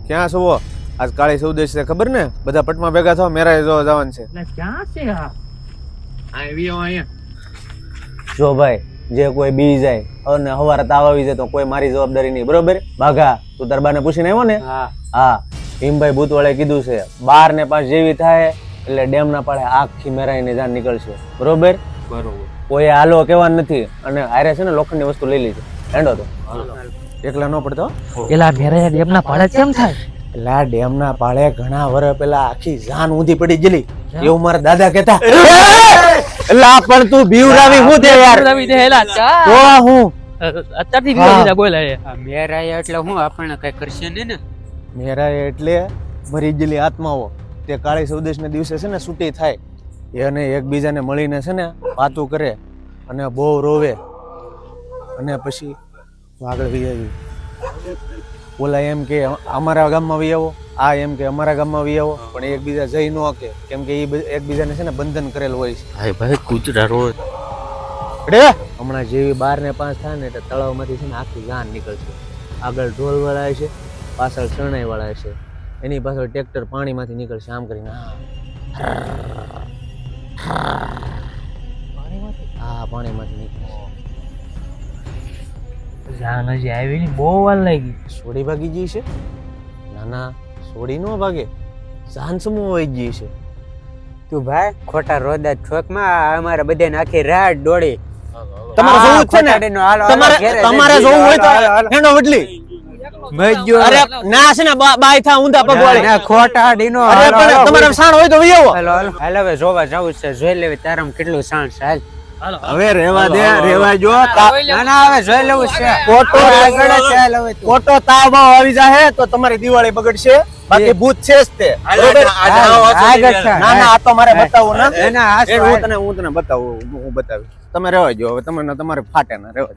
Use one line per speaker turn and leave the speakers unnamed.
ક્યાં છો? આજ કાળી ચૌદશ છે ખબર ને? બધા પટમાં ભેગા થવા મેરાય જોવા જવાનું છે.
એટલે ક્યાં છે આ આવ્યો અહીંયા?
જો ભાઈ, જે કોઈ બી જાય અને હવારે તાવ આવી જાય તો કોઈ મારી જવાબદારી નહીં, બરોબર? બાઘા, તું તાર બાને પૂછીને આવ્યો ને? હા, ભીમભાઈ ભૂતવાળે કીધું છે 12 ને 5 જેવી થાય એટલે ડેમ ના પાડે આખી મેરાઈને જાન નીકળશે, બરોબર?
બરોબર.
કોઈ હાલો કહેવાનું નથી. અને હારે છે ને લોખંડની વસ્તુ લઈ લીધી. હેંડો તો
એકલા ન પડતો.
પેલા ઘેરે ડેમના પાળે કેમ થાય?
પેલા ડેમ ના પાળે ઘણા વર્ષ પેલા આખી જાન ઊંધી પડી ગયેલી એવું મારા દાદા કહેતા.
એલા પણ તું બીવરાવી હું દે યાર.
રવિ દેલા ચા
તો હું
અત્યારથી બીજો દીધા બોલાય.
મેરાય એટલે હું આપણને કઈ કરશે નહીં ને?
મેરાય એટલે મરી ગયેલી આત્માઓ તે કાળી ચૌદશ ના દિવસે છે ને છૂટી થાય અને એકબીજાને મળીને છે ને વાતું કરે અને બહુ રોવે અને પછી આગળ વી આવી. ઓલા એમ કે અમારા ગામમાં વી આવો, આ એમ કે અમારા ગામમાં વી આવો, પણ એકબીજા જઈ ન કે કેમ કે એ એકબીજાને છે ને બંધન કરેલું હોય છે.
ભાઈ ભાઈ કૂતરા રોજ
હમણાં જેવી 12 ને 5 થાય ને એટલે તળાવમાંથી છે ને આખી જાન નીકળશે. આગળ ઢોલ વાળા છે, પાછળ શરણાઈ વાળા છે, એની પાછળ ટ્રેક્ટર પાણીમાંથી નીકળશે આમ કરીને. હા, પાણીમાંથી નીકળશે.
જાન હજી આવી ની બહુ વાર લાગી.
સોડી ભાગી ગઈ છે? ના ના, સોડી નો ભાગે, જાન સમૂહ વહી ગઈ છે.
તું ભાઈ ખોટા રોદા ઠોકમાં અમારે બધાને આખી રાત દોડી.
તમારે જોવું જ છે ને? તમારે જોવું હોય તો હેંડો વડલી. અરે ના છે ને બાય થા ઊંધા પગવાળી.
ખોટા ડીનો
અરે પણ તમારે સાણ હોય તો વિયો.
હાલ હવે જોવા જવું છે, જોઈ લેવી તારામાં કેટલું સાણ છે. હાલ
હવે રેવા દે, રેવા જો.
ના ના હવે જોઈ લેવું છે.
ખોટો
આગળ છે. હાલ હવે તું.
ખોટો તાવ બાવ આવી જાય તો તમારી દિવાળી બગડશે. બાકી ભૂત છે જ તે. બરોબર?
આગળ છે.
ના ના, આ તો મારે બતાવવું ના.
ના, ના, આ
હું તને બતાવું, હું બતાવીશ. તમે રહેવા જો, હવે તમારે ફાટે ના રહેવા.